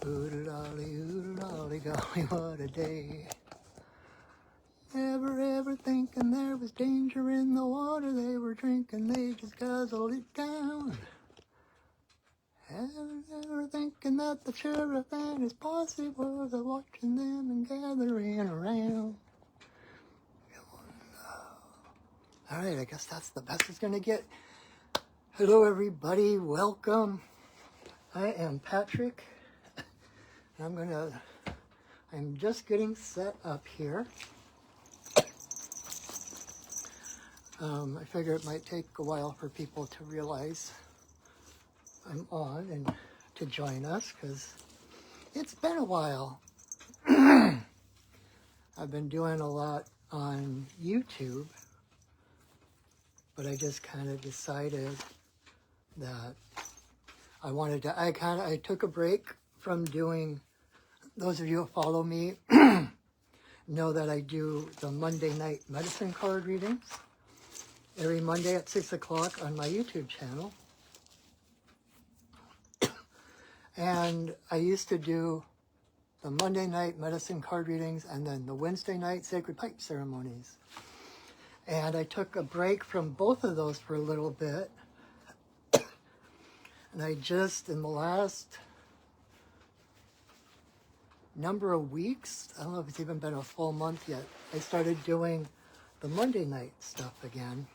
Oodle-dolly, golly, what a day. Never ever thinking there was danger in the water they were drinking, they just guzzled it down. Never thinking that the sheriff and his posse was watching them and gathering around. Alright, I guess that's the best it's gonna get. Hello everybody, welcome. I am Patrick. I'm just getting set up here. I figure it might take a while for people to realize I'm on and to join us, because it's been a while. I've been doing a lot on YouTube, but I just kind of decided that I took a break from doing, those of you who follow me know that I do the Monday night medicine card readings every Monday at 6 o'clock on my YouTube channel. And I used to do the Monday night medicine card readings and then the Wednesday night sacred pipe ceremonies. And I took a break from both of those for a little bit. And I just, in the last number of weeks, I don't know if it's even been a full month yet, I started doing the Monday night stuff again.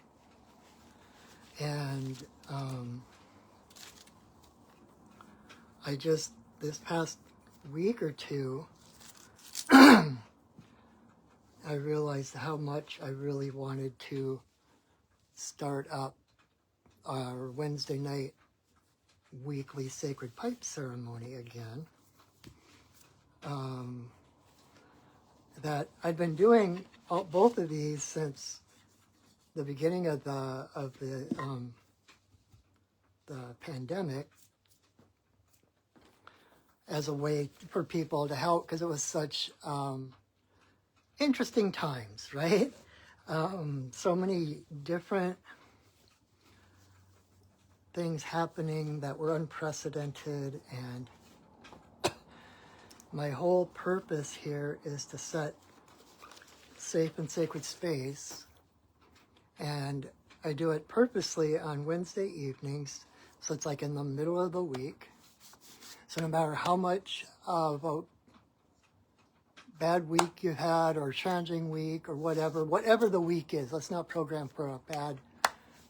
And I just, this past week or two, I realized how much I really wanted to start up our Wednesday night weekly sacred pipe ceremony again. That I'd been doing both of these since the beginning of the pandemic, as a way for people to help, because it was such interesting times, right? So many different things happening that were unprecedented, and my whole purpose here is to set safe and sacred space, and I do it purposely on Wednesday evenings, so it's like in the middle of the week. So no matter how much of a bad week you had, or challenging week, or whatever the week is, let's not program for a bad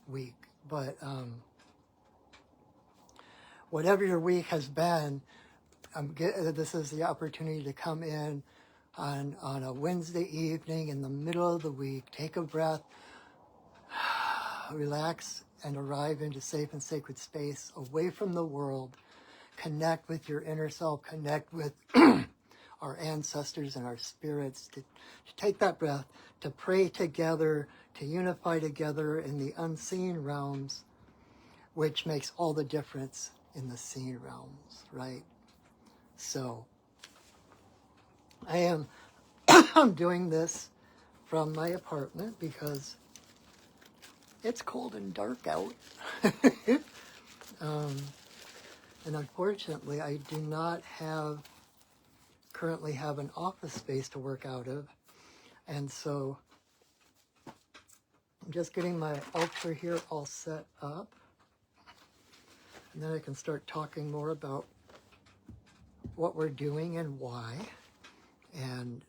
week, but whatever your week has been, this is the opportunity to come in on a Wednesday evening in the middle of the week, take a breath, relax, and arrive into safe and sacred space, away from the world. Connect with your inner self, connect with our ancestors and our spirits, to take that breath, to pray together, to unify together in the unseen realms, which makes all the difference in the seen realms, right? So, I'm doing this from my apartment because it's cold and dark out. And unfortunately, I do not currently have an office space to work out of. And so I'm just getting my altar here all set up. And then I can start talking more about what we're doing and why. And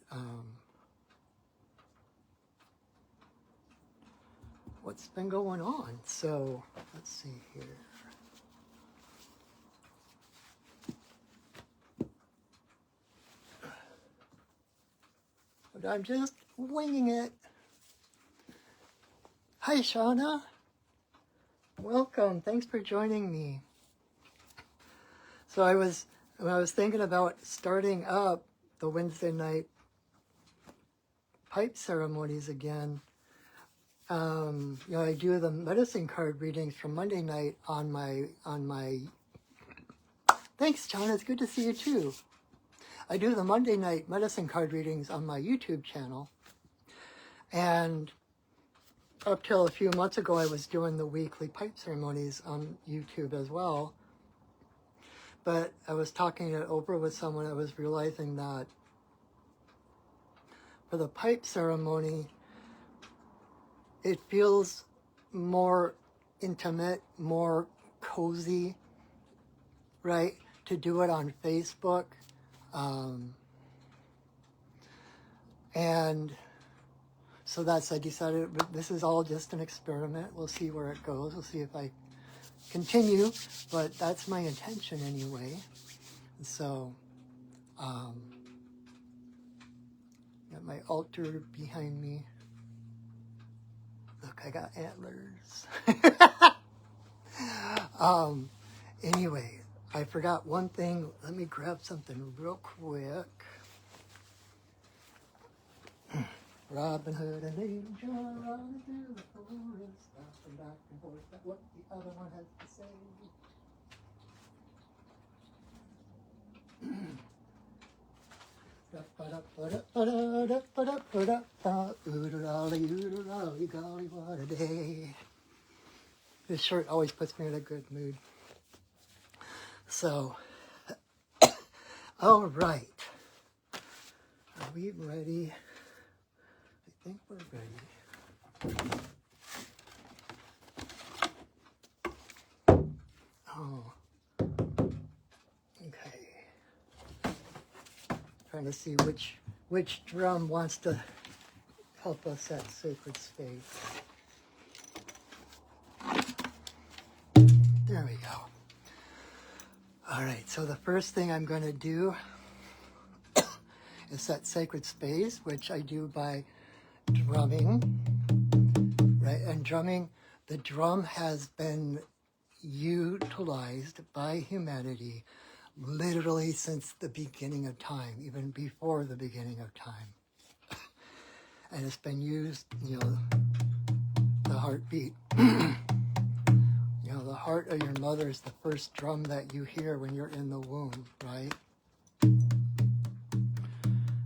what's been going on. So let's see here. But I'm just winging it. Hi, Shauna. Welcome. Thanks for joining me. So when I was thinking about starting up the Wednesday night pipe ceremonies again, I do the medicine card readings from Monday night on my. Thanks, Shauna. It's good to see you too. I do the Monday night medicine card readings on my YouTube channel. And up till a few months ago, I was doing the weekly pipe ceremonies on YouTube as well. But I was talking at Oprah with someone, I was realizing that for the pipe ceremony, it feels more intimate, more cozy, right? To do it on Facebook. And so I decided this is all just an experiment. We'll see where it goes. We'll see if I continue, but that's my intention anyway. So, got my altar behind me. Look, I got antlers. Anyway, I forgot one thing. Let me grab something real quick. Robin Hood and Angel running through the forest, bouncing back and forth. That's what the other one has to say. Golly, what a day. This shirt always puts me in a good mood. So, all right. Are we ready? I think we're ready. Oh, okay. Trying to see which drum wants to help us at sacred space. There we go. All right, so the first thing I'm going to do is set sacred space, which I do by drumming, right? And drumming, the drum has been utilized by humanity literally since the beginning of time, even before the beginning of time. And it's been used, the heartbeat. The heart of your mother is the first drum that you hear when you're in the womb, right?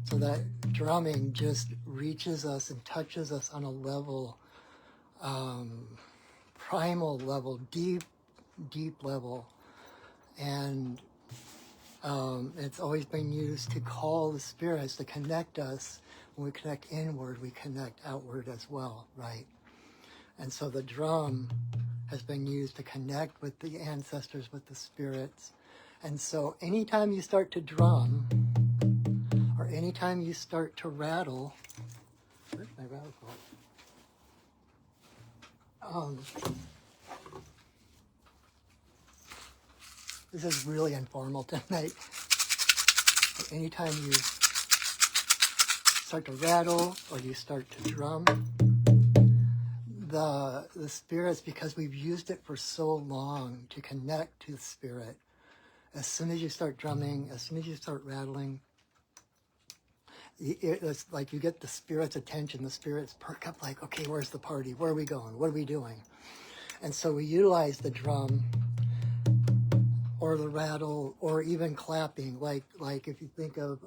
So that drumming just reaches us and touches us on a level, primal level, deep level. And it's always been used to call the spirits, to connect us. When we connect inward, we connect outward as well, right? And so the drum has been used to connect with the ancestors, with the spirits. And so anytime you start to drum, or anytime you start to rattle, where's my rattle call? This is really informal tonight. Anytime you start to rattle or you start to drum, the spirits, because we've used it for so long to connect to the spirit, as soon as you start drumming, as soon as you start rattling, it's like you get the spirit's attention. The spirits perk up like, okay, where's the party? Where are we going? What are we doing? And so we utilize the drum or the rattle or even clapping. Like if you think of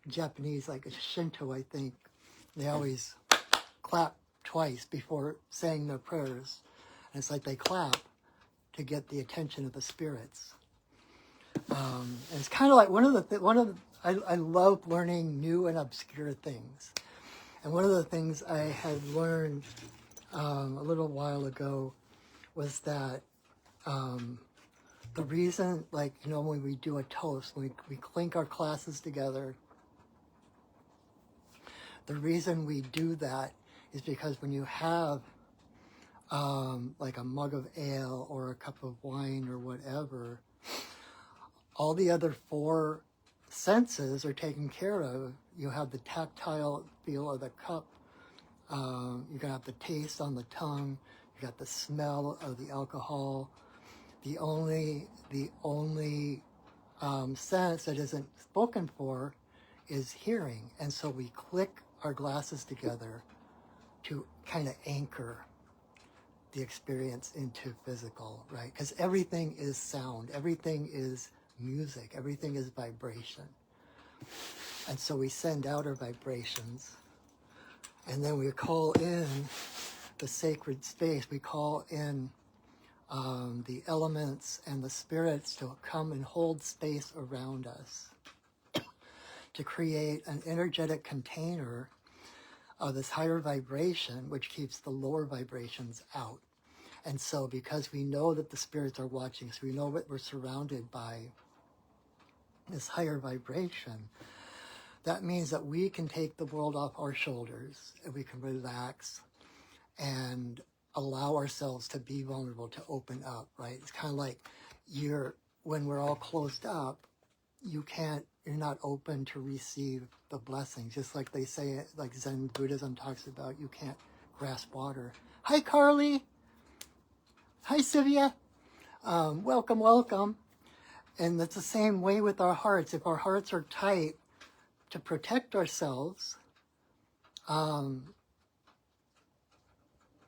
Japanese, like a Shinto, I think, they always clap twice before saying their prayers. And it's like they clap to get the attention of the spirits. And it's kind of like I love learning new and obscure things. And one of the things I had learned a little while ago was that the reason, when we do a toast, when we clink our glasses together, the reason we do that is because when you have like a mug of ale or a cup of wine or whatever, all the other four senses are taken care of. You have the tactile feel of the cup. You're going to have the taste on the tongue. You got the smell of the alcohol. The only sense that isn't spoken for is hearing. And so we click our glasses together to kind of anchor the experience into physical, right? Because everything is sound, everything is music, everything is vibration. And so we send out our vibrations, and then we call in the sacred space. We call in the elements and the spirits to come and hold space around us, to create an energetic container of this higher vibration, which keeps the lower vibrations out. And so because we know that the spirits are watching, so we know that we're surrounded by this higher vibration, that means that we can take the world off our shoulders and we can relax and allow ourselves to be vulnerable, to open up, right? It's kind of like when we're all closed up, you're not open to receive the blessings. Just like they say, like Zen Buddhism talks about, you can't grasp water. Hi, Carly. Hi, Sylvia. Welcome, welcome. And it's the same way with our hearts. If our hearts are tight to protect ourselves,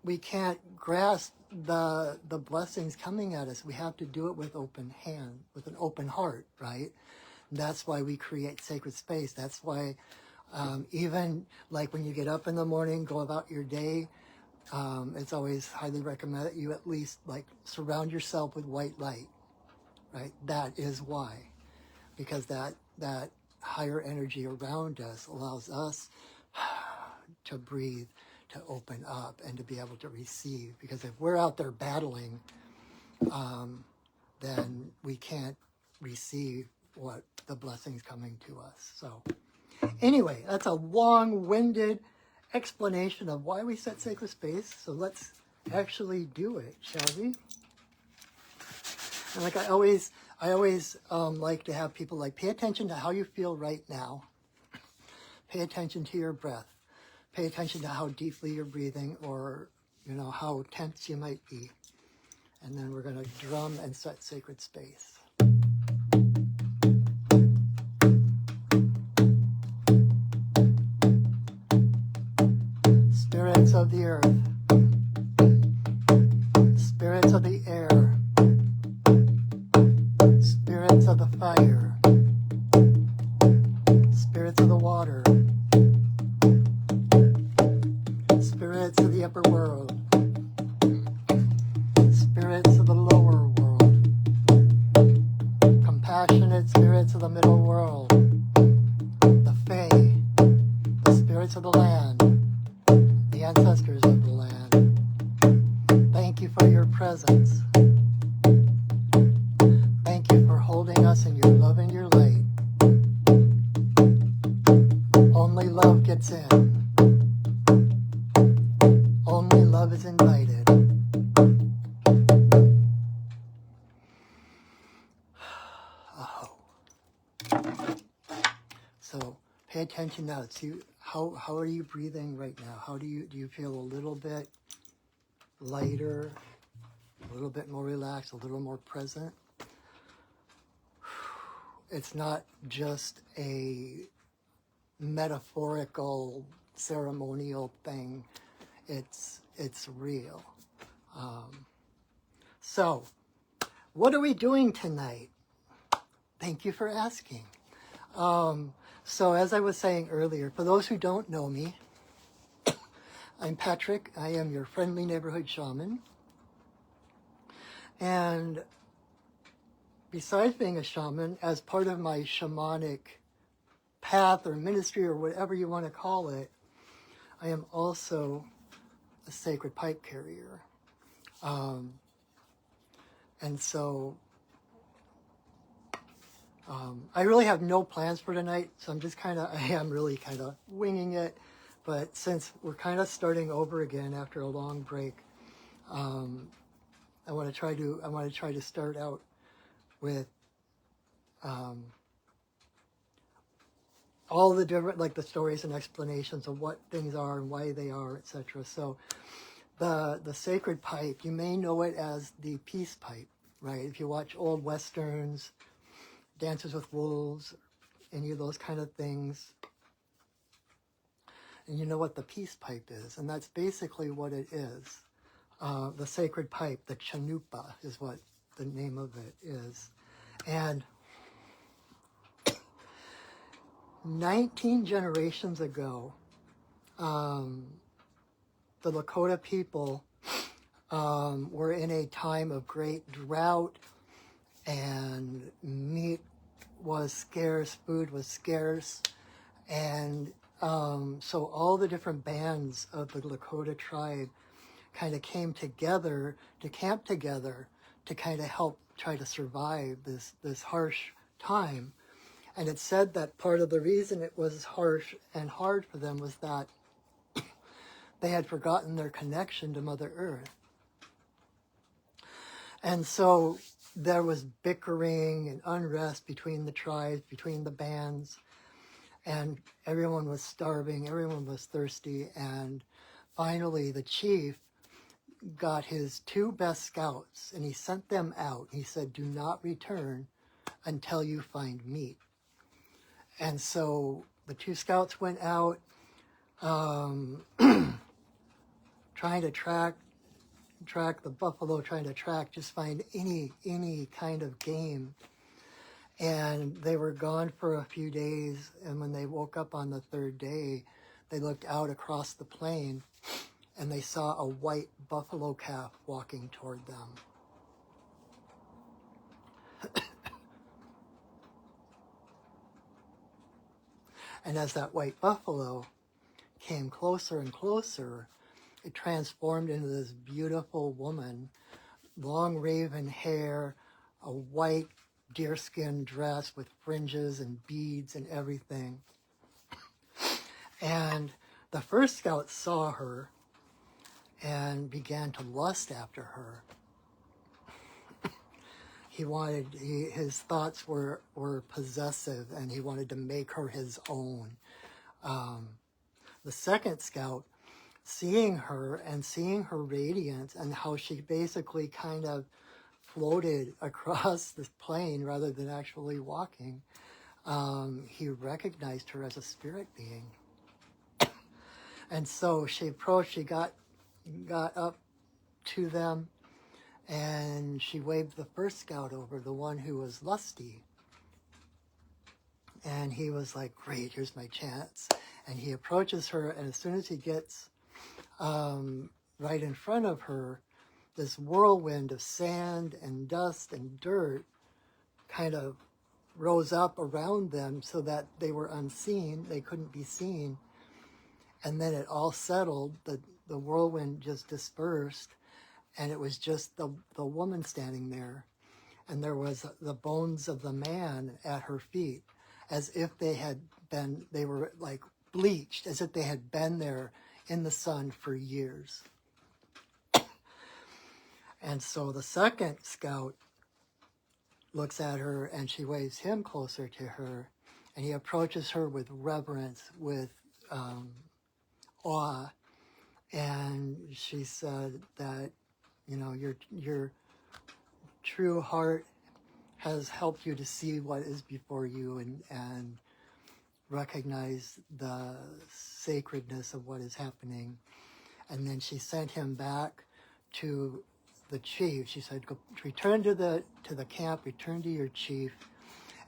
we can't grasp the blessings coming at us. We have to do it with open hand, with an open heart, right? And that's why we create sacred space. That's why even like when you get up in the morning, go about your day, it's always highly recommended that you at least like surround yourself with white light, right? That is why, because that higher energy around us allows us to breathe, to open up, and to be able to receive. Because if we're out there battling, then we can't receive what the blessings coming to us. So anyway, that's a long-winded explanation of why we set sacred space. So let's actually do it, shall we? And like I always like to have people like pay attention to how you feel right now. Pay attention to your breath. Pay attention to how deeply you're breathing, or how tense you might be. And then we're going to drum and set sacred space. Spirits of the earth, spirits of the air, spirits of the fire, spirits of the water, spirits of the upper world, spirits of the lower world, compassionate spirits of the middle world, the Fae, the spirits of the land, the ancestors of the land. Thank you for your presence. Thank you for holding us in your love and your light. Only love gets in. Only love is invited. Oh. So pay attention now to how are you breathing right now? How do you feel a little bit lighter, a little bit more relaxed, a little more present? It's not just a metaphorical, ceremonial thing. It's real. So, what are we doing tonight? Thank you for asking. So as I was saying earlier, for those who don't know me, I'm Patrick. I am your friendly neighborhood shaman. And besides being a shaman, as part of my shamanic path or ministry or whatever you want to call it, I am also a sacred pipe carrier. And so I really have no plans for tonight, so I am really kind of winging it. But since we're kind of starting over again after a long break, I want to try to start out with all the different, like the stories and explanations of what things are and why they are, etc. So the sacred pipe, you may know it as the peace pipe, right? If you watch old westerns, Dances with Wolves, any of those kind of things, and you know what the peace pipe is, and that's basically what it is. The sacred pipe, the chanupa, is what the name of it is. And 19 generations ago, the Lakota people were in a time of great drought, and meat was scarce, food was scarce, and so all the different bands of the Lakota tribe kind of came together to camp together to kind of help try to survive this harsh time. And it said that part of the reason it was harsh and hard for them was that they had forgotten their connection to Mother Earth. And so there was bickering and unrest between the tribes, between the bands, and everyone was starving, everyone was thirsty, and finally the chief got his 2 best scouts and he sent them out. He said, "Do not return until you find meat." And so the 2 scouts went out trying to track the buffalo, trying to just find any kind of game. And they were gone for a few days, and when they woke up on the 3rd day, they looked out across the plain and they saw a white buffalo calf walking toward them. And as that white buffalo came closer and closer, it transformed into this beautiful woman, long raven hair, a white deerskin dress with fringes and beads and everything. And the first scout saw her and began to lust after her. His thoughts were possessive, and he wanted to make her his own. The second scout, seeing her radiance and how she basically kind of floated across the plain rather than actually walking, he recognized her as a spirit being. And so she got up to them, and she waved the first scout over, the one who was lusty. And he was like, "Great, here's my chance." And he approaches her, and as soon as he gets right in front of her, this whirlwind of sand and dust and dirt kind of rose up around them so that they were unseen, they couldn't be seen. And then it all settled, the whirlwind just dispersed, and it was just the woman standing there. And there was the bones of the man at her feet, as if they were like bleached, as if they had been there in the sun for years. And so the second scout looks at her, and she waves him closer to her, and he approaches her with reverence, with awe, and she said that, your true heart has helped you to see what is before you and recognize the sacredness of what is happening. And then she sent him back to the chief. She said, "Go, return to the camp, return to your chief,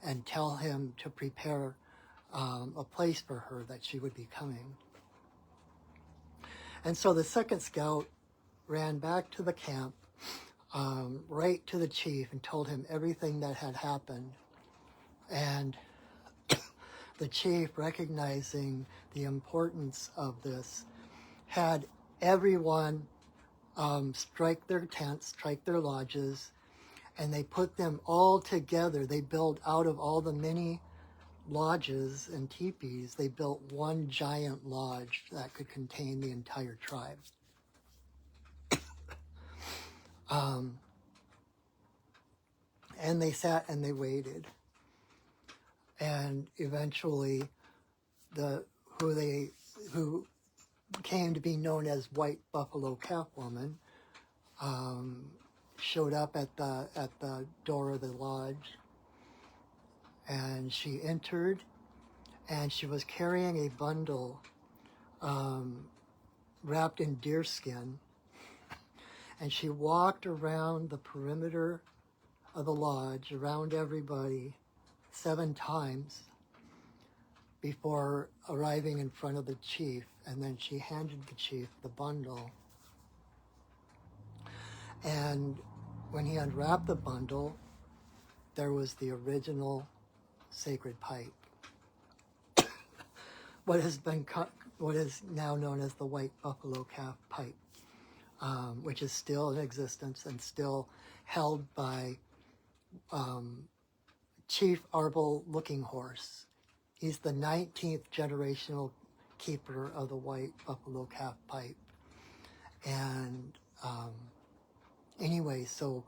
and tell him to prepare a place for her, that she would be coming." And so the second scout ran back to the camp, right to the chief, and told him everything that had happened. And the chief, recognizing the importance of this, had everyone strike their tents, strike their lodges, and they put them all together. They built out of all the many lodges and teepees, they built one giant lodge that could contain the entire tribe. And they sat and they waited. And eventually, who came to be known as White Buffalo Calf Woman, showed up at the door of the lodge, and she entered, and she was carrying a bundle wrapped in deerskin, and she walked around the perimeter of the lodge, around everybody, 7 times before arriving in front of the chief, and then she handed the chief the bundle. And when he unwrapped the bundle, there was the original sacred pipe. What is now known as the white buffalo calf pipe, which is still in existence and still held by Chief Arbel Looking Horse. He's the 19th generational keeper of the white buffalo calf pipe. And anyway, so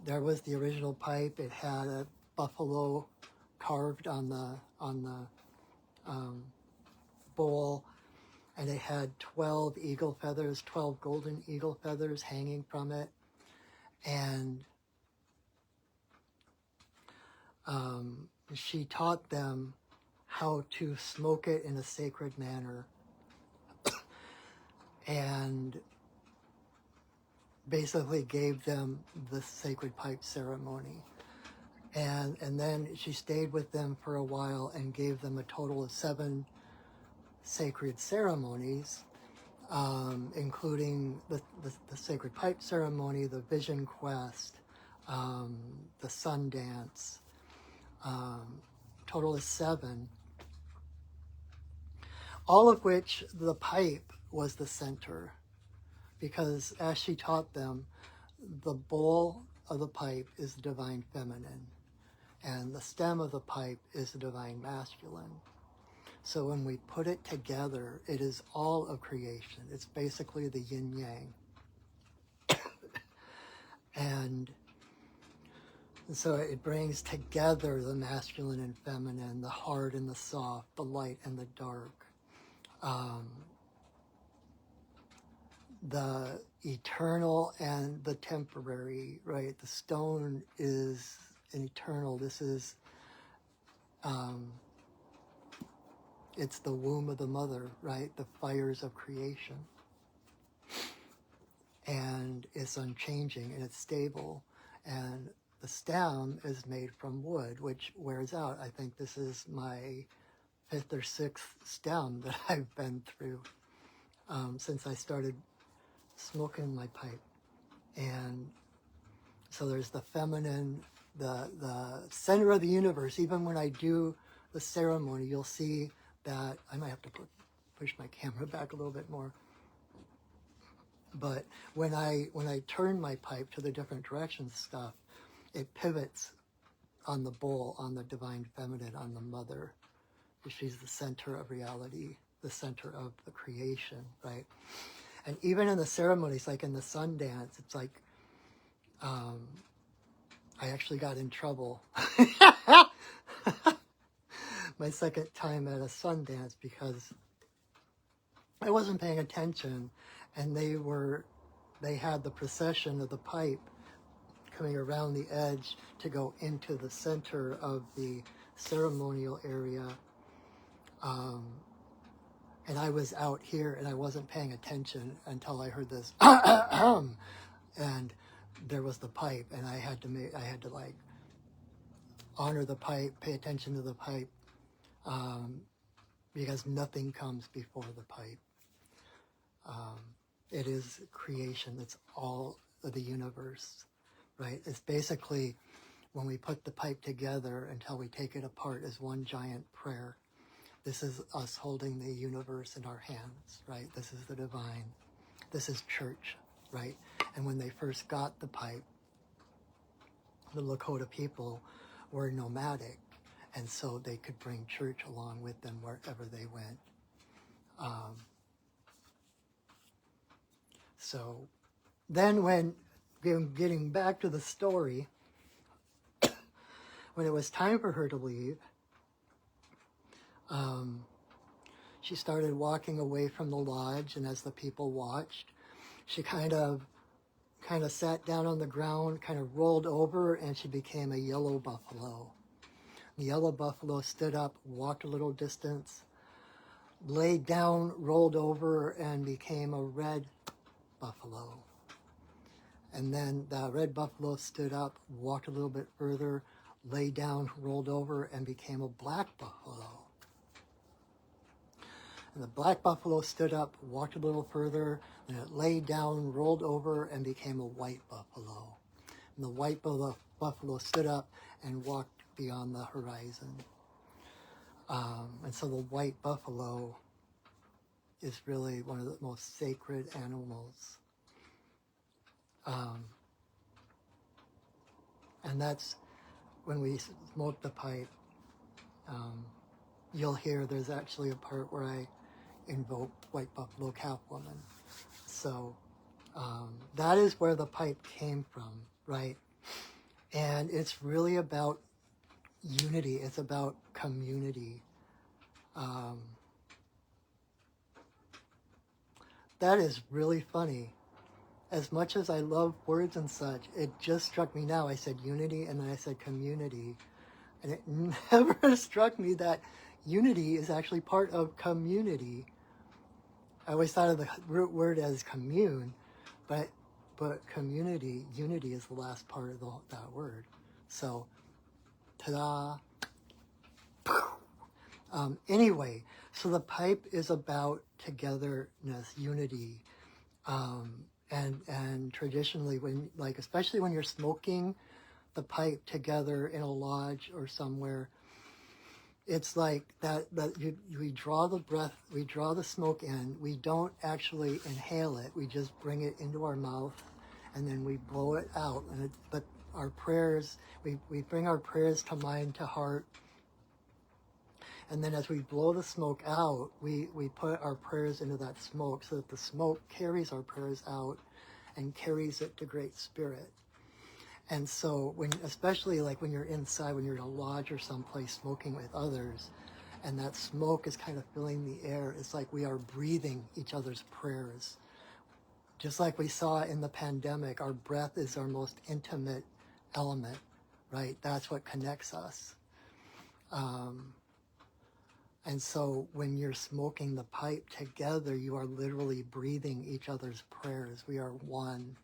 there was the original pipe. It had a buffalo carved on the bowl, and it had 12 eagle feathers, 12 golden eagle feathers hanging from it. And she taught them how to smoke it in a sacred manner, and basically gave them the sacred pipe ceremony. And then she stayed with them for a while and gave them a total of 7 sacred ceremonies, including the sacred pipe ceremony, the vision quest, the sun dance, total of 7, all of which the pipe was the center, because as she taught them, the bowl of the pipe is the divine feminine, and the stem of the pipe is the divine masculine. So when we put it together, it is all of creation. It's basically the yin-yang. And so it brings together the masculine and feminine, the hard and the soft, the light and the dark, the eternal and the temporary, right? The stone is an eternal. This is, it's the womb of the mother, right? The fires of creation. And it's unchanging and it's stable. And the stem is made from wood, which wears out. I think this is my 5th or 6th stem that I've been through since I started smoking my pipe. And so there's the feminine, the center of the universe. Even when I do the ceremony, you'll see that I might have to push my camera back a little bit more. But when I turn my pipe to the different directions stuff, it pivots on the bowl, on the divine feminine, on the mother. She's the center of reality, the center of the creation, right? And even in the ceremonies, like in the sun dance, it's like, I actually got in trouble my second time at a sun dance because I wasn't paying attention, and they had the procession of the pipe coming around the edge to go into the center of the ceremonial area. And I was out here and I wasn't paying attention until I heard this and there was the pipe, and I had to like honor the pipe, pay attention to the pipe, because nothing comes before the pipe. It is creation. It's all of the universe, right? It's basically when we put the pipe together until we take it apart as one giant prayer. This is us holding the universe in our hands, right? This is the divine. This is church, right? And when they first got the pipe, the Lakota people were nomadic, and so they could bring church along with them wherever they went. So then when, getting back to the story, when it was time for her to leave, she started walking away from the lodge, and as the people watched, she kind of sat down on the ground, kind of rolled over, and she became a yellow buffalo. The yellow buffalo stood up, walked a little distance, laid down, rolled over, and became a red buffalo. And then the red buffalo stood up, walked a little bit further, lay down, rolled over, and became a black buffalo. And the black buffalo stood up, walked a little further, and it laid down, rolled over, and became a white buffalo. And the white buffalo stood up and walked beyond the horizon. And so the white buffalo is really one of the most sacred animals. And that's when we smoke the pipe. You'll hear there's actually a part where I invoke White Buffalo Catwoman. So that is where the pipe came from, right? And it's really about unity. It's about community. That is really funny. As much as I love words and such, it just struck me now. I said unity and then I said community. And it never struck me that unity is actually part of community. I always thought of the root word as commune, but community, unity is the last part of that word. So, ta-da. Anyway, so the pipe is about togetherness, unity. And traditionally, especially when you're smoking the pipe together in a lodge or somewhere, it's like we draw the breath, we draw the smoke in, we don't actually inhale it, we just bring it into our mouth and then we blow it out. But our prayers, we bring our prayers to mind, to heart, and then as we blow the smoke out, we put our prayers into that smoke so that the smoke carries our prayers out and carries it to Great Spirit. And so especially like when you're inside, when you're in a lodge or someplace smoking with others, and that smoke is kind of filling the air, it's like we are breathing each other's prayers. Just like we saw in the pandemic, our breath is our most intimate element, right? That's what connects us. And so when you're smoking the pipe together, you are literally breathing each other's prayers. We are one.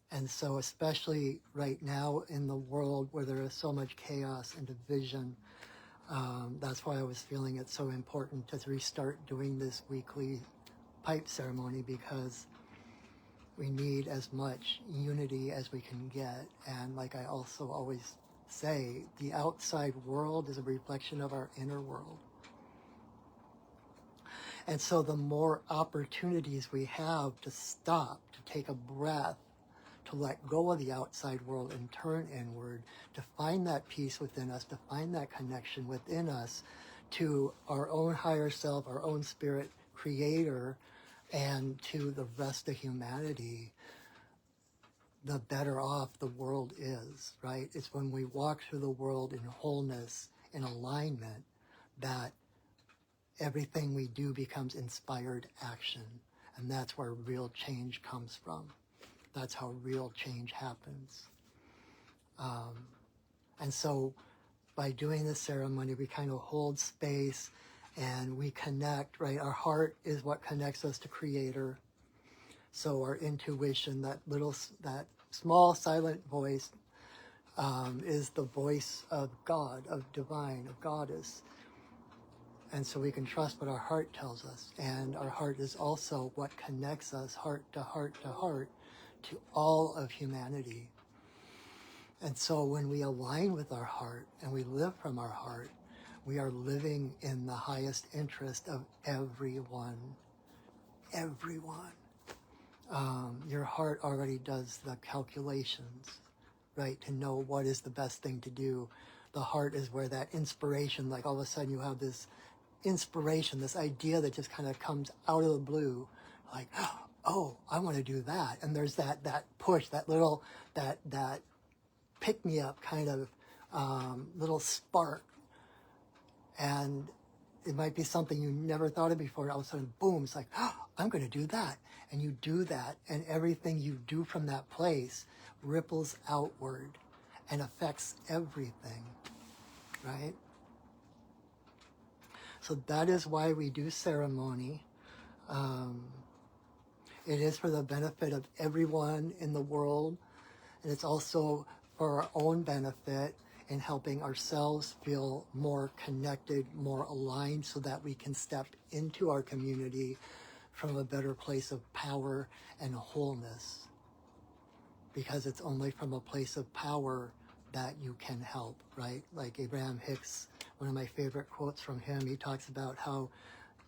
And so especially right now in the world where there is so much chaos and division, that's why I was feeling it so important to restart doing this weekly pipe ceremony, because we need as much unity as we can get. And like I also always say, the outside world is a reflection of our inner world. And so the more opportunities we have to stop, to take a breath, to let go of the outside world and turn inward, to find that peace within us, to find that connection within us to our own higher self, our own spirit creator, and to the rest of humanity, the better off the world is, right? It's when we walk through the world in wholeness, in alignment, that everything we do becomes inspired action. And that's where real change comes from. That's how real change happens. And so by doing this ceremony, we kind of hold space and we connect, right? Our heart is what connects us to Creator. So our intuition, that small silent voice, is the voice of God, of divine, of Goddess. And so we can trust what our heart tells us. And our heart is also what connects us heart to heart to heart to all of humanity. And so when we align with our heart and we live from our heart, we are living in the highest interest of everyone. Everyone. Your heart already does the calculations, right, to know what is the best thing to do. The heart is where that inspiration, like all of a sudden you have this inspiration, this idea that just kind of comes out of the blue, like, oh, I want to do that. And there's that push, that little, that pick-me-up kind of little spark. And it might be something you never thought of before. All of a sudden, boom, it's like, oh, I'm going to do that. And you do that, and everything you do from that place ripples outward and affects everything, right? So that is why we do ceremony. It is for the benefit of everyone in the world, and it's also for our own benefit. in helping ourselves feel more connected, more aligned, so that we can step into our community from a better place of power and wholeness. Because it's only from a place of power that you can help, right? Like Abraham Hicks, one of my favorite quotes from him, he talks about how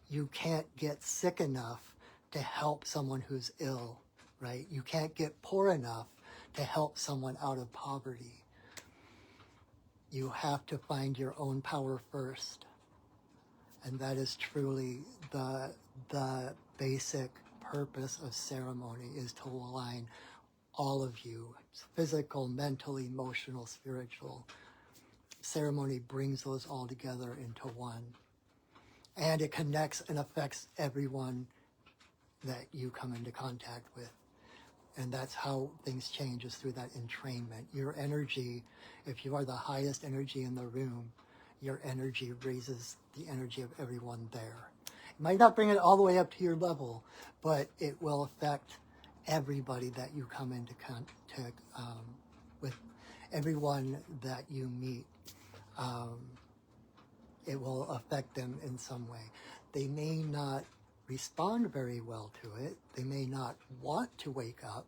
you can't get sick enough to help someone who's ill, right? You can't get poor enough to help someone out of poverty. You have to find your own power first. And that is truly the basic purpose of ceremony, is to align all of you, physical, mental, emotional, spiritual. Ceremony brings those all together into one. And it connects and affects everyone that you come into contact with. And that's how things change, is through that entrainment. Your energy, if you are the highest energy in the room, your energy raises the energy of everyone there. It might not bring it all the way up to your level, but it will affect everybody that you come into contact with, everyone that you meet. It will affect them in some way. They may not respond very well to it. They may not want to wake up,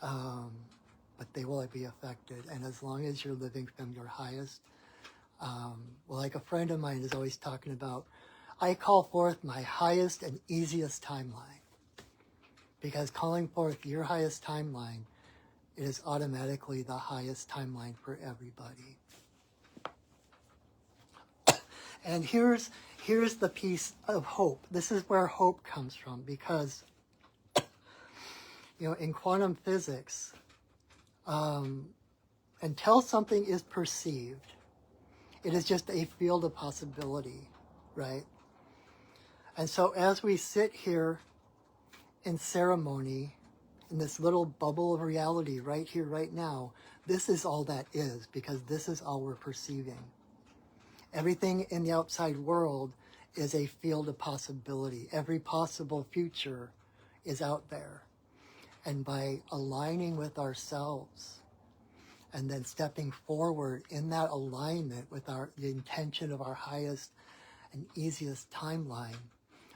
but they will be affected. And as long as you're living from your highest, well, like a friend of mine is always talking about, I call forth my highest and easiest timeline. Because calling forth your highest timeline is automatically the highest timeline for everybody. And here's the piece of hope. This is where hope comes from, because, in quantum physics, until something is perceived, it is just a field of possibility, right? And so as we sit here in ceremony, in this little bubble of reality right here, right now, this is all that is, because this is all we're perceiving. Everything in the outside world is a field of possibility. Every possible future is out there. And by aligning with ourselves and then stepping forward in that alignment with the intention of our highest and easiest timeline,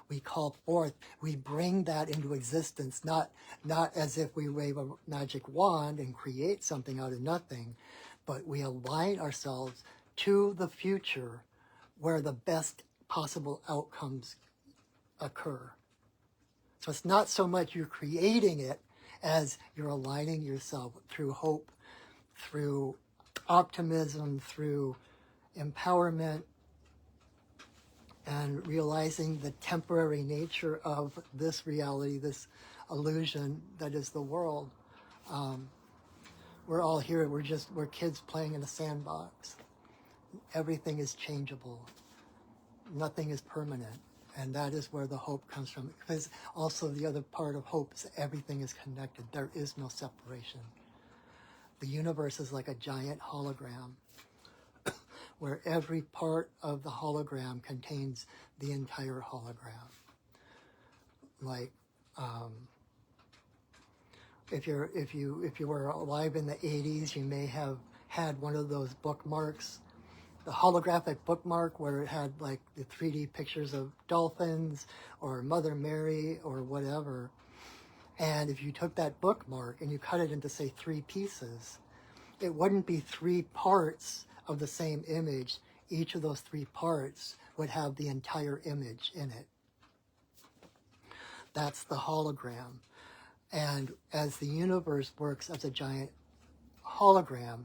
we call forth, we bring that into existence, not as if we wave a magic wand and create something out of nothing, but we align ourselves to the future where the best possible outcomes occur. So it's not so much you're creating it as you're aligning yourself through hope, through optimism, through empowerment, and realizing the temporary nature of this reality, this illusion that is the world. We're all here, we're kids playing in a sandbox. Everything is changeable. Nothing is permanent. And that is where the hope comes from. Because also the other part of hope is everything is connected. There is no separation. The universe is like a giant hologram where every part of the hologram contains the entire hologram. Like, if you were alive in the 80s, you may have had one of those bookmarks, the holographic bookmark where it had like the 3D pictures of dolphins or Mother Mary or whatever. And if you took that bookmark and you cut it into, say, 3 pieces, it wouldn't be 3 parts of the same image. Each of those 3 parts would have the entire image in it. That's the hologram. And as the universe works as a giant hologram,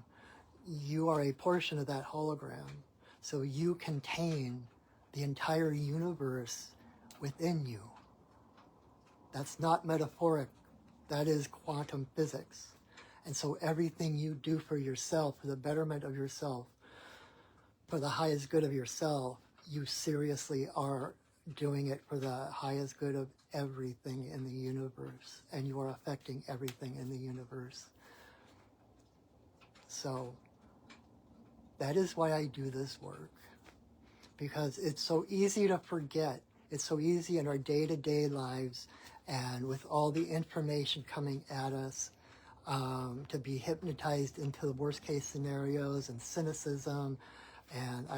you are a portion of that hologram. So you contain the entire universe within you. That's not metaphoric. That is quantum physics. And so everything you do for yourself, for the betterment of yourself, for the highest good of yourself, you seriously are doing it for the highest good of everything in the universe. And you are affecting everything in the universe. So that is why I do this work. Because it's so easy to forget. It's so easy in our day-to-day lives, and with all the information coming at us, to be hypnotized into the worst case scenarios and cynicism. And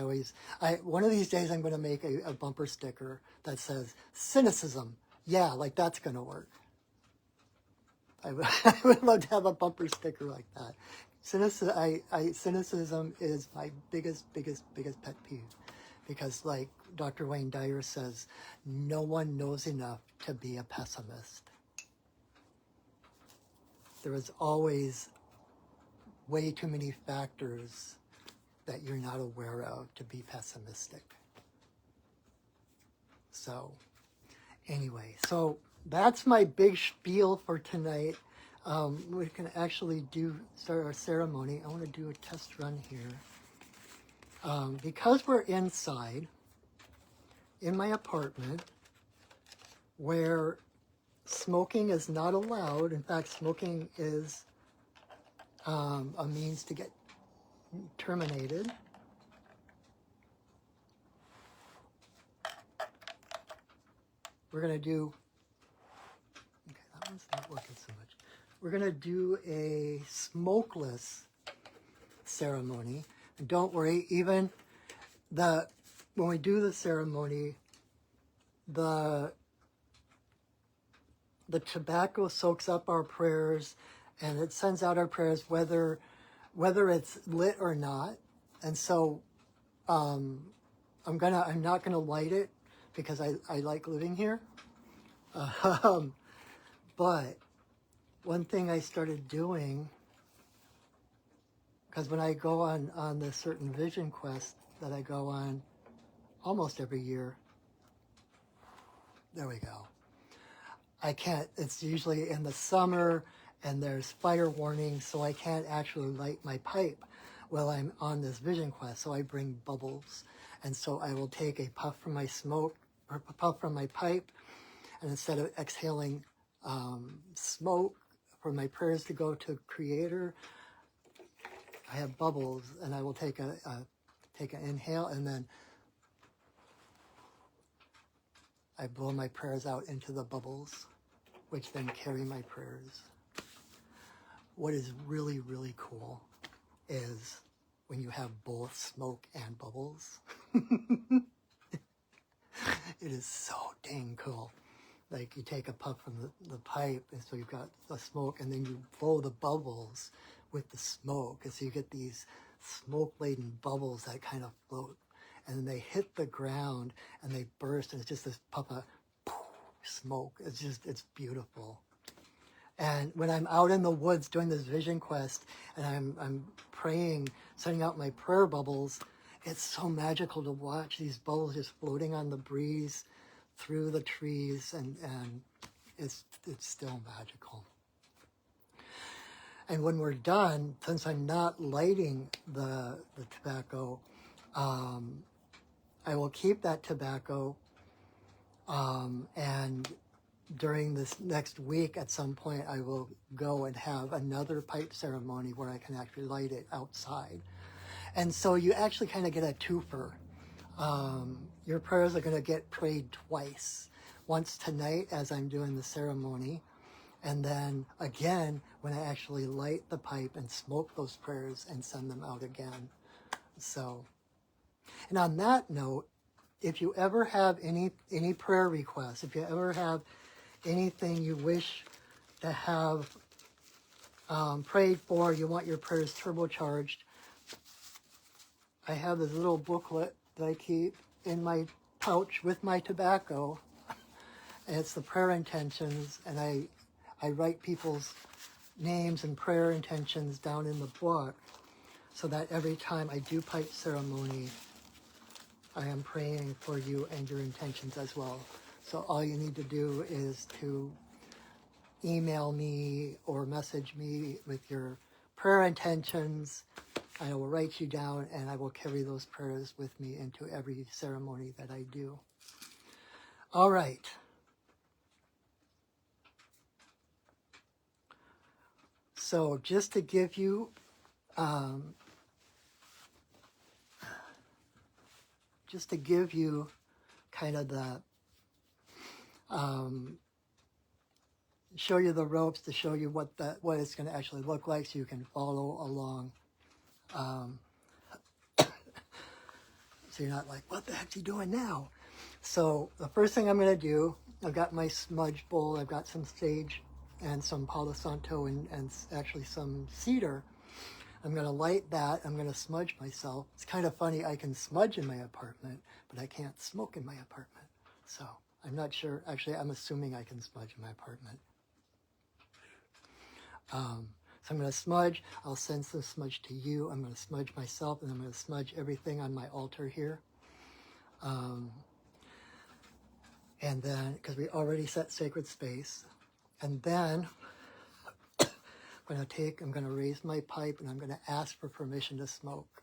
one of these days I'm going to make a bumper sticker that says cynicism. Yeah, like that's going to work. I would love to have a bumper sticker like that. Cynicism is my biggest pet peeve, because like Dr. Wayne Dyer says, no one knows enough to be a pessimist. There is always way too many factors that you're not aware of to be pessimistic. So anyway, so that's my big spiel for tonight. We can actually start our ceremony. I want to do a test run here. Because we're inside, in my apartment, where smoking is not allowed. In fact, smoking is a means to get terminated. We're going to do, okay, that one's not working so much. We're going to do a smokeless ceremony. And don't worry, even when we do the ceremony, the tobacco soaks up our prayers and it sends out our prayers whether it's lit or not. And so I'm not gonna light it because I like living here. But one thing I started doing, because when I go on this certain vision quest that I go on almost every year, there we go. I can't, it's usually in the summer and there's fire warnings, so I can't actually light my pipe while I'm on this vision quest. So I bring bubbles. And so I will take a puff from my smoke, or a puff from my pipe, and instead of exhaling smoke for my prayers to go to Creator, I have bubbles, and I will take an inhale, and then I blow my prayers out into the bubbles, which then carry my prayers. What is really, really cool is when you have both smoke and bubbles. It is so dang cool. Like you take a puff from the pipe, and so you've got the smoke, and then you blow the bubbles with the smoke, and so you get these smoke-laden bubbles that kind of float, and then they hit the ground, and they burst, and it's just this puff of smoke. It's beautiful. And when I'm out in the woods doing this vision quest, and I'm praying, sending out my prayer bubbles, it's so magical to watch these bubbles just floating on the breeze through the trees, and it's still magical. And when we're done, since I'm not lighting the tobacco, I will keep that tobacco, and during this next week at some point I will go and have another pipe ceremony where I can actually light it outside. And so you actually kind of get a twofer. Your prayers are going to get prayed twice. Once tonight as I'm doing the ceremony, and then again when I actually light the pipe and smoke those prayers and send them out again. So, and on that note, if you ever have any prayer requests, if you ever have anything you wish to have prayed for, you want your prayers turbocharged, I have this little booklet that I keep in my pouch with my tobacco, and it's the prayer intentions, and I write people's names and prayer intentions down in the book so that every time I do pipe ceremony, I am praying for you and your intentions as well. So all you need to do is to email me or message me with your prayer intentions. I will write you down, and I will carry those prayers with me into every ceremony that I do. All right. So just to give you kind of the show you the ropes, to show you what it's going to actually look like, so you can follow along. So you're not like, what the heck's he doing now? So the first thing I'm going to do, I've got my smudge bowl, I've got some sage and some Palo Santo and actually some cedar. I'm going to light that. I'm going to smudge myself. It's kind of funny. I can smudge in my apartment, but I can't smoke in my apartment. So I'm not sure. Actually, I'm assuming I can smudge in my apartment. So I'm going to smudge. I'll send some smudge to you. I'm going to smudge myself, and I'm going to smudge everything on my altar here. And then, because we already set sacred space. And then I'm going to raise my pipe, and I'm going to ask for permission to smoke.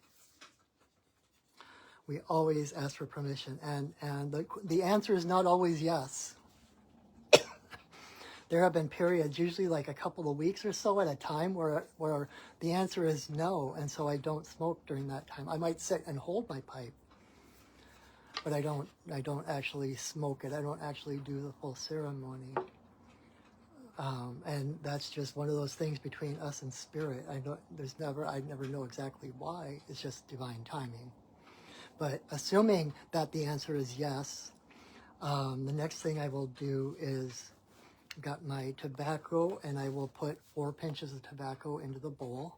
We always ask for permission, and the answer is not always yes. There have been periods, usually like a couple of weeks or so at a time, where the answer is no, and so I don't smoke during that time. I might sit and hold my pipe, but I don't actually smoke it. I don't actually do the full ceremony. And that's just one of those things between us and spirit. I never know exactly why. It's just divine timing. But assuming that the answer is yes, the next thing I will do is got my tobacco, and I will put 4 pinches of tobacco into the bowl.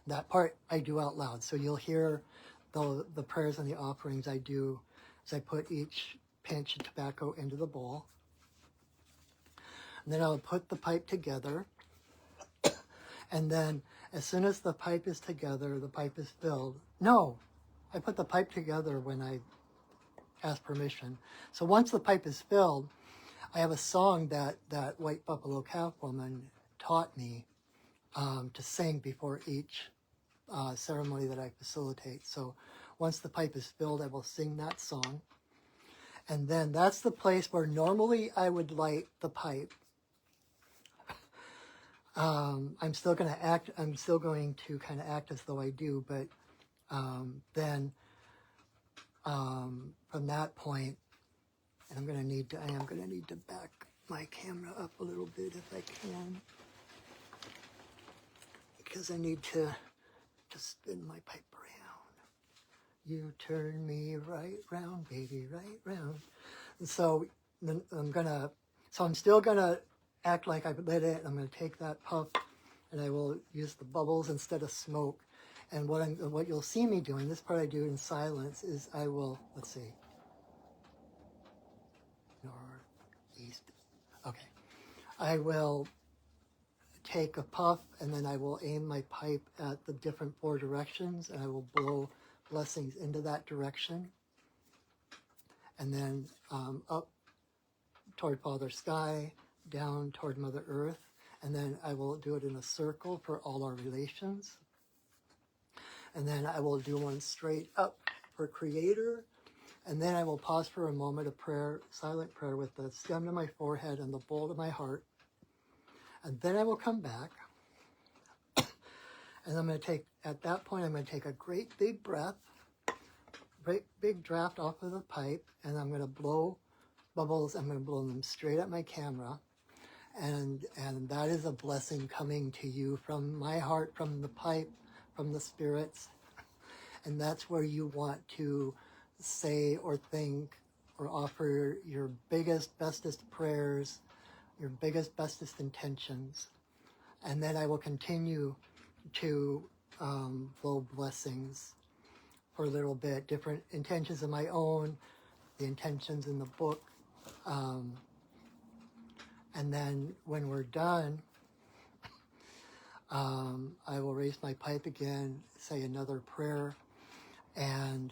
That part I do out loud, so you'll hear the prayers and the offerings I do as I put each pinch of tobacco into the bowl. And then I'll put the pipe together, and then as soon as the pipe is together, the pipe is filled. No, I put the pipe together when I ask permission. So once the pipe is filled, I have a song that White Buffalo Calf woman taught me to sing before each ceremony that I facilitate. So once the pipe is filled, I will sing that song. And then that's the place where normally I would light the pipe. I'm still going to kind of act as though I do, but then from that point, and I am going to need to back my camera up a little bit if I can, because I need to spin my pipe around. You turn me right round, baby, right round. And so I'm still gonna act like I've lit it. I'm gonna take that puff, and I will use the bubbles instead of smoke. And what you'll see me doing, this part I do in silence, is I will, let's see, northeast. Okay, I will take a puff, and then I will aim my pipe at the different 4 directions, and I will blow blessings into that direction, and then up toward Father Sky, down toward Mother Earth, and then I will do it in a circle for all our relations, and then I will do one straight up for Creator, and then I will pause for a moment of prayer, silent prayer, with the stem to my forehead and the bowl to my heart, and then I will come back. And I'm going to at that point, I'm going to take a great big breath, great big draft off of the pipe, and I'm going to blow bubbles. I'm going to blow them straight at my camera. And that is a blessing coming to you from my heart, from the pipe, from the spirits. And that's where you want to say or think or offer your biggest, bestest prayers, your biggest, bestest intentions. And then I will continue to blow blessings for a little bit, different intentions of my own, the intentions in the book. And then when we're done, I will raise my pipe again, say another prayer. And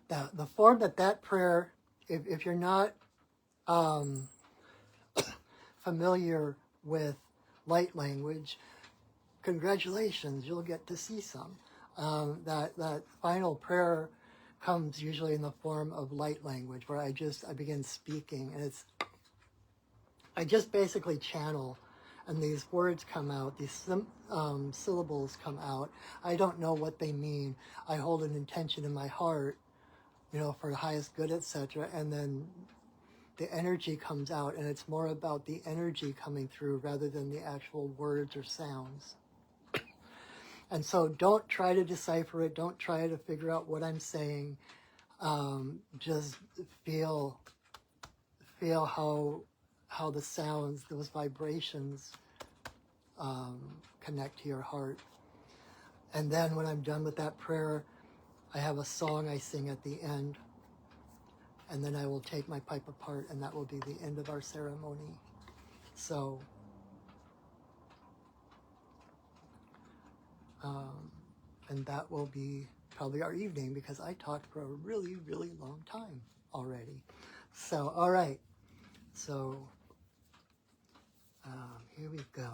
the form that prayer, if you're not familiar with light language, congratulations, you'll get to see some. That final prayer comes usually in the form of light language, where I begin speaking, and I just basically channel, and these words come out, these syllables come out. I don't know what they mean. I hold an intention in my heart, for the highest good, etc., and then the energy comes out, and it's more about the energy coming through rather than the actual words or sounds. And so don't try to decipher it. Don't try to figure out what I'm saying. Just feel how the sounds, those vibrations connect to your heart. And then when I'm done with that prayer, I have a song I sing at the end. And then I will take my pipe apart, and that will be the end of our ceremony. So, and that will be probably our evening, because I talked for a really, really long time already. So, all right. So, here we go.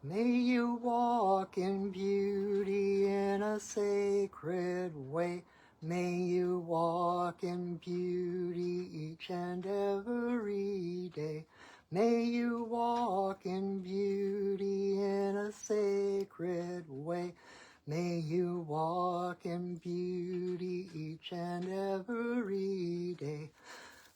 May you walk in beauty in a sacred way. May you walk in beauty each and every day. May you walk in beauty in a sacred way. May you walk in beauty each and every day.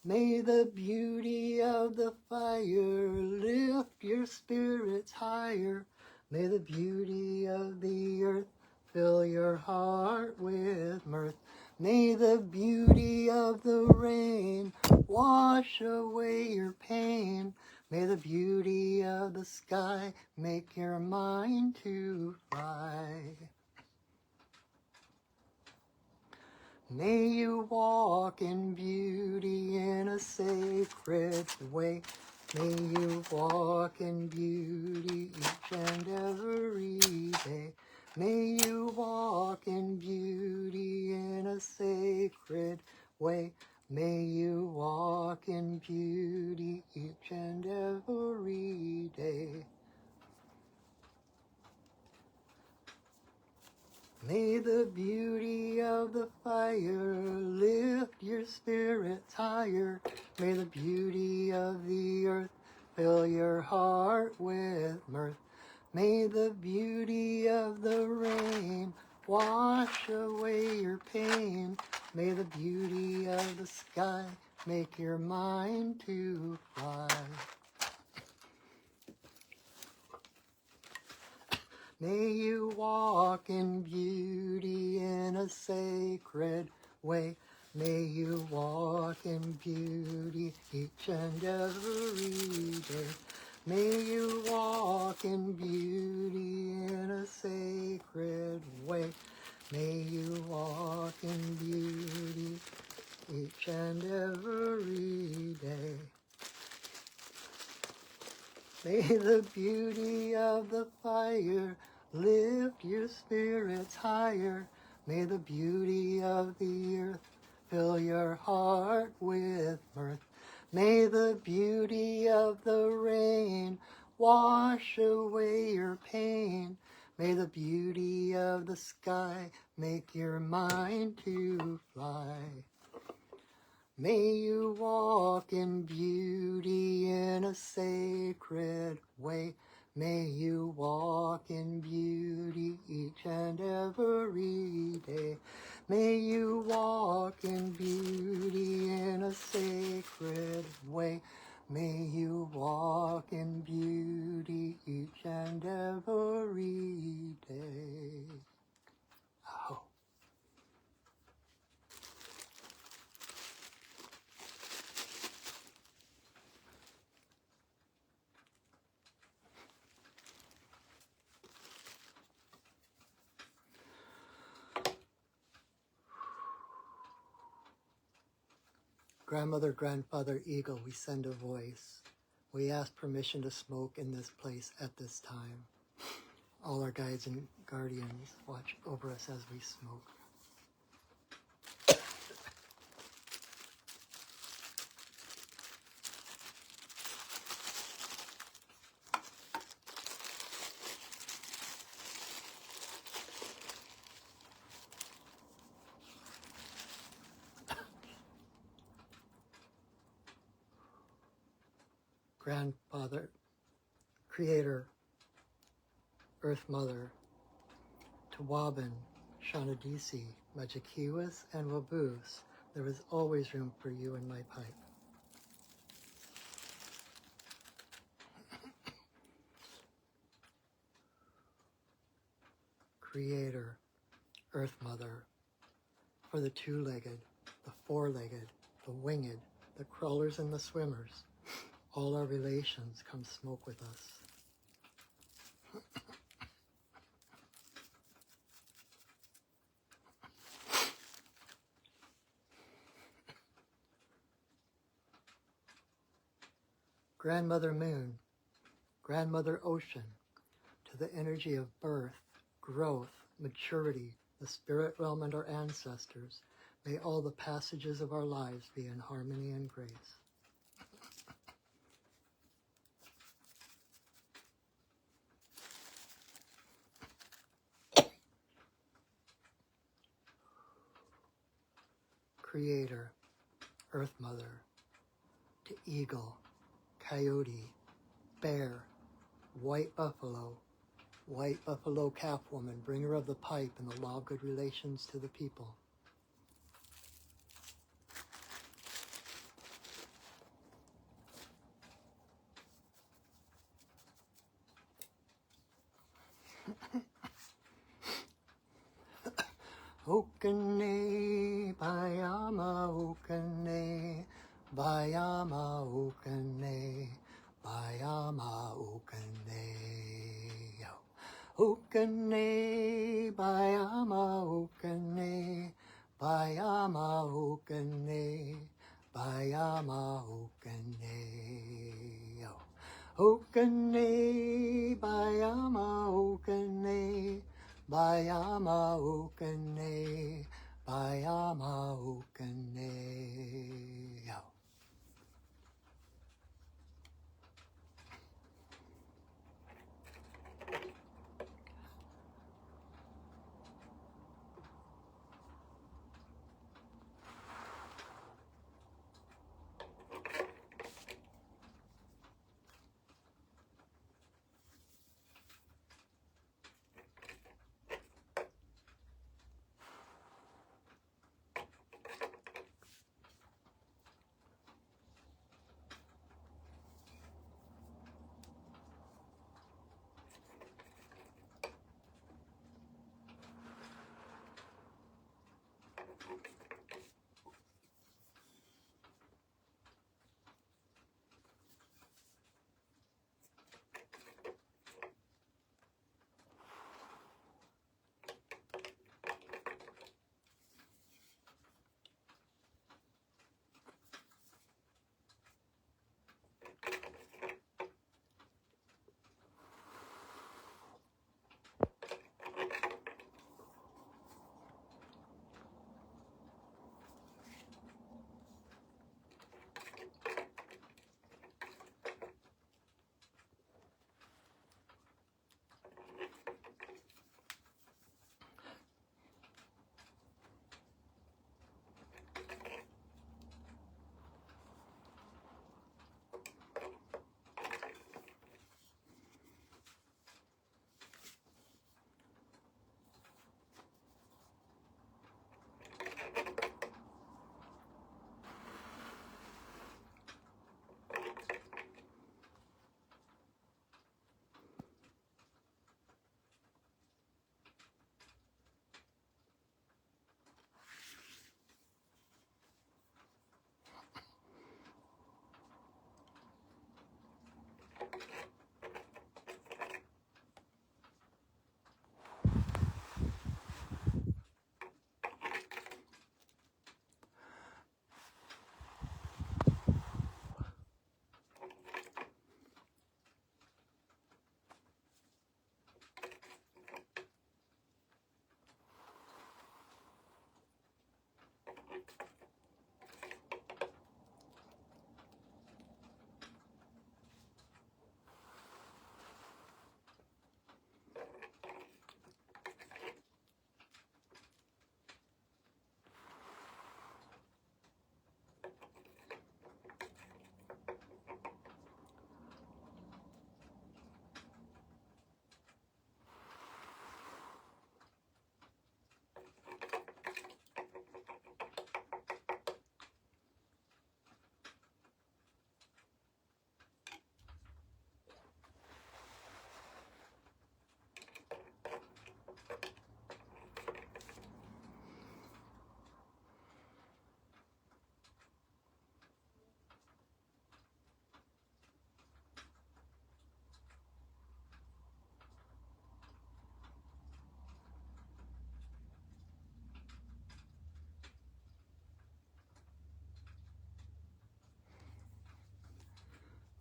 May the beauty of the fire lift your spirits higher. May the beauty of the earth fill your heart with mirth. May the beauty of the rain wash away your pain. May the beauty of the sky make your mind to fly. May you walk in beauty in a sacred way. May you walk in beauty each and every day. May you walk in beauty in a sacred way. May you walk in beauty each and every day. May the beauty of the fire lift your spirits higher. May the beauty of the earth fill your heart with mirth. May the beauty of the rain wash away your pain. May the beauty of the sky make your mind to fly. May you walk in beauty in a sacred way. May you walk in beauty each and every day. May you walk in beauty in a sacred way. May you walk in beauty each and every day. May the beauty of the fire lift your spirits higher. May the beauty of the earth fill your heart with mirth. May the beauty of the rain wash away your pain. May the beauty of the sky make your mind to fly. May you walk in beauty in a sacred way. May you walk in beauty each and every day. May you walk in beauty in a sacred way. May you walk in beauty each and every day. Oh. Grandmother, grandfather, eagle, we send a voice. We ask permission to smoke in this place at this time. All our guides and guardians watch over us as we smoke. Grandfather, Creator, Earth Mother, Tawabin, Shanadisi, Majikiwas, and Waboos, there is always room for you in my pipe. Creator, Earth Mother, for the two-legged, the four-legged, the winged, the crawlers and the swimmers, all our relations come smoke with us. Grandmother Moon, Grandmother Ocean, to the energy of birth, growth, maturity, the spirit realm and our ancestors, may all the passages of our lives be in harmony and grace. Creator, Earth Mother, to eagle, coyote, bear, white buffalo calf woman, bringer of the pipe and the law of good relations to the people. Okane, Bayama, Okane, Bayama, Okane, Bayama, Okane. Okane, Bayama, Okane, Bayama, Okane, Bayama, Okane. Okane, Bayama, Okane, Bayama, Okane, Bayama, Okane.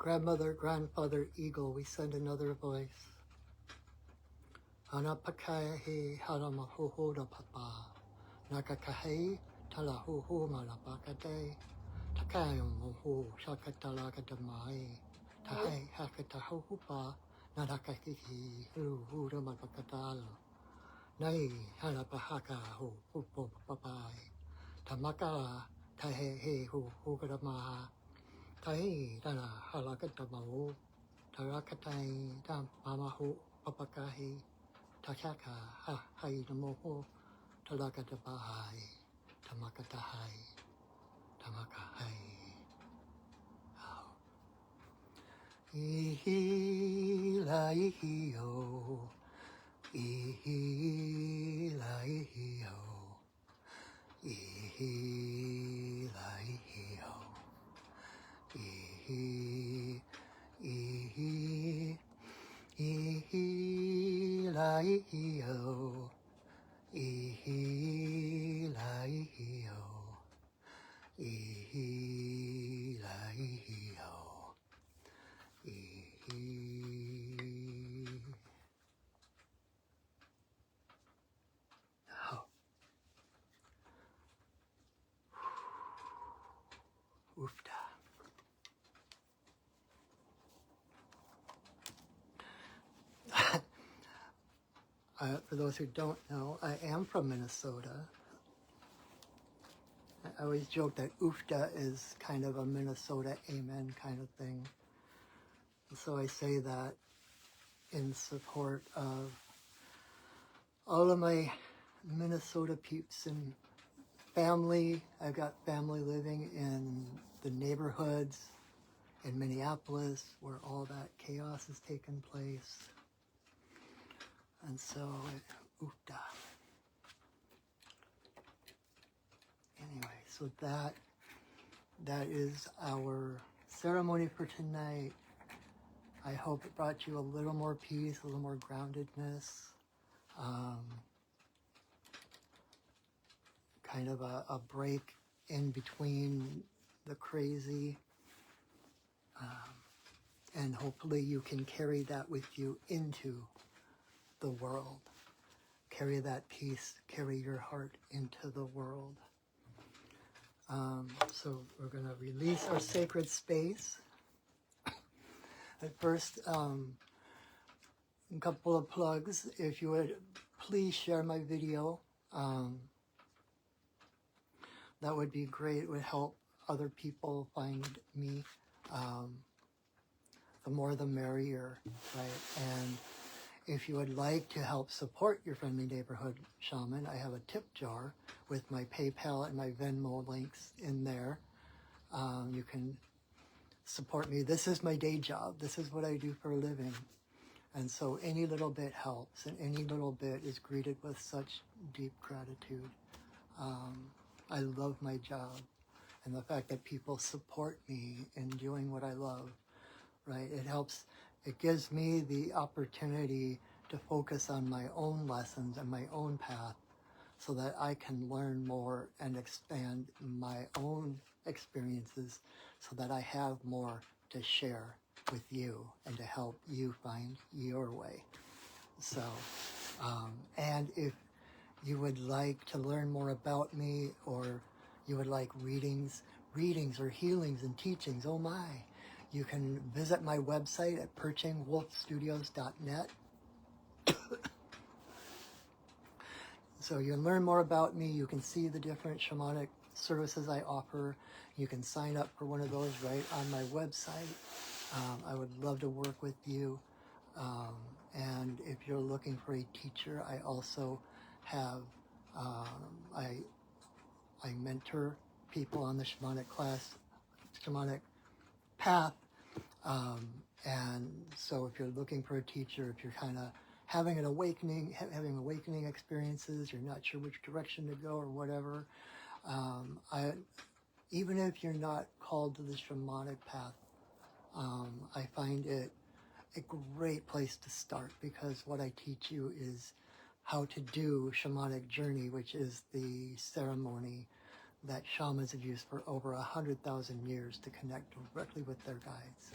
grandmother, grandfather, eagle, we send another voice. Anapakai he haramahoho da papa. Nakakahe talahoho malapakate. Takayo moho shakatalakatamai. Tahai hakatahohupa. Nadakakihi huhu da malapakatalo. Nai halapahaka ho hupo papai. Tamaka tahe he hu hugadamaha. Tahi dana halakatamao. Tarakatai dam mamaho papakahi. Takaka ha hai namoho. Talakatabahai. Tamakatahai. Tamakahai. Ihi la ihi o. Ihi la ihi o. Ihi la ihi o. Ihi, ihi, ihi la ihi o. Ihi la ihi o. Ihi la ihi o. Ihi. Oh. Oofda. For those who don't know, I am from Minnesota. I always joke that oofda is kind of a Minnesota amen kind of thing. So I say that in support of all of my Minnesota peeps and family. I've got family living in the neighborhoods in Minneapolis where all that chaos has taken place. And so, oofda. Anyway, so that is our ceremony for tonight. I hope it brought you a little more peace, a little more groundedness, kind of a break in between the crazy, and hopefully you can carry that with you into the world. Carry that peace, carry your heart into the world. So we're going to release our sacred space. At first, a couple of plugs. If you would please share my video, that would be great. It would help other people find me. The more the merrier, right? And if you would like to help support your friendly neighborhood shaman, I have a tip jar with my PayPal and my Venmo links in there. You can support me. This is my day job. This is what I do for a living. And so any little bit helps, and any little bit is greeted with such deep gratitude. I love my job, and the fact that people support me in doing what I love, right? It helps, it gives me the opportunity to focus on my own lessons and my own path so that I can learn more and expand my own experiences so that I have more to share with you and to help you find your way. So, and if you would like to learn more about me, or you would like readings or healings and teachings, oh my, you can visit my website at perchingwolfstudios.net. So you can learn more about me. You can see the different shamanic services I offer. You can sign up for one of those right on my website. I would love to work with you. And if you're looking for a teacher, I also have, I mentor people on the shamanic path. And so if you're looking for a teacher, if you're kind of having an awakening, having awakening experiences, you're not sure which direction to go or whatever, even if you're not called to the shamanic path, I find it a great place to start, because what I teach you is how to do shamanic journey, which is the ceremony that shamans have used for over 100,000 years to connect directly with their guides.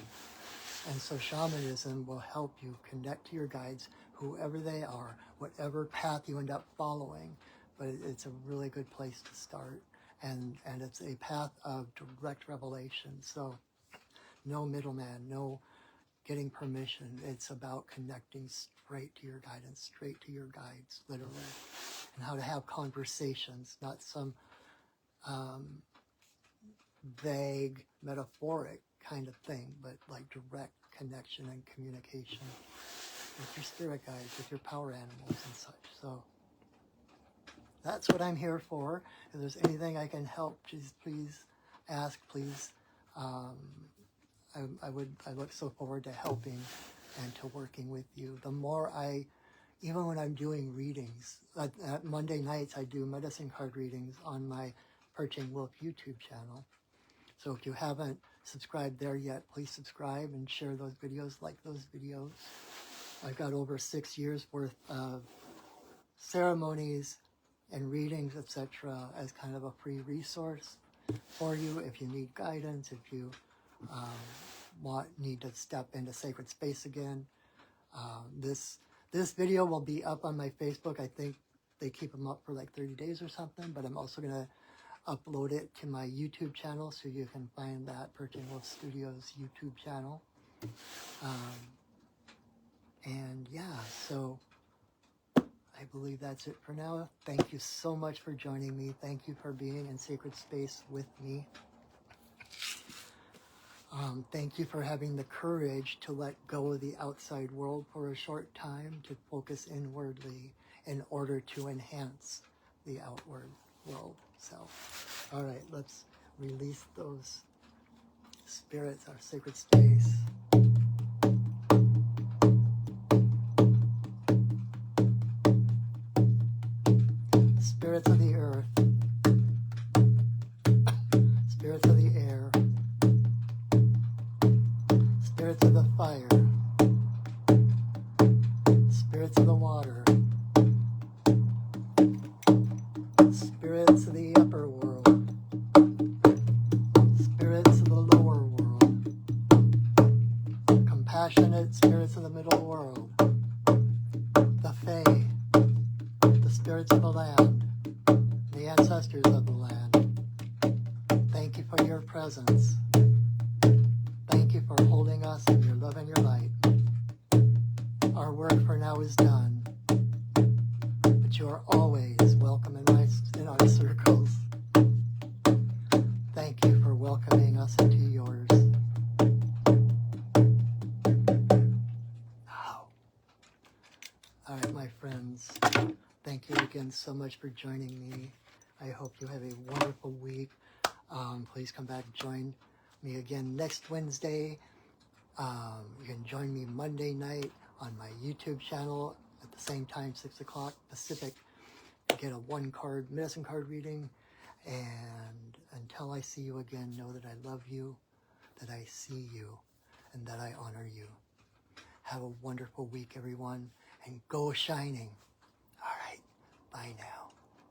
And so shamanism will help you connect to your guides, whoever they are, whatever path you end up following. But it's a really good place to start. And it's a path of direct revelation. So no middleman, no getting permission. It's about connecting straight to your guidance, straight to your guides, literally. And how to have conversations, not some vague, metaphoric kind of thing, but like direct connection and communication with your spirit guides, with your power animals and such. So that's what I'm here for. If there's anything I can help, just please ask, please. I look so forward to helping and to working with you. The more even when I'm doing readings, at Monday nights I do medicine card readings on my Perching Wolf YouTube channel. So if you haven't subscribed there yet, please subscribe and share those videos, like those videos. I've got over 6 years worth of ceremonies and readings, etc., as kind of a free resource for you if you need guidance, if you need to step into sacred space again. This video will be up on my Facebook. I think they keep them up for like 30 days or something, but I'm also going to upload it to my YouTube channel, so you can find that Perching Wolf Studios YouTube channel. And yeah, so I believe that's it for now. Thank you so much for joining me. Thank you for being in sacred space with me. Thank you for having the courage to let go of the outside world for a short time, to focus inwardly in order to enhance the outward world. So, all right, let's release those spirits, our sacred space. Spirits of the earth, spirits of the air, spirits of the fire, spirits of the water, spirits of the upper world, spirits of the lower world, compassionate spirits of the middle world, the Fae, the spirits of the land, the ancestors of the land. Thank you for your presence. Thank you for holding us in your love and your light. Our work for now is done, but you are always welcome in our circles. Thank you for welcoming us into yours. Oh. All right, my friends. Thank you again so much for joining me. I hope you have a wonderful week. Please come back and join me again next Wednesday. You can join me Monday night on my YouTube channel at the same time, 6 o'clock Pacific, to get a medicine card reading. And until I see you again, know that I love you, that I see you, and that I honor you. Have a wonderful week, everyone, and go shining. All right, bye now.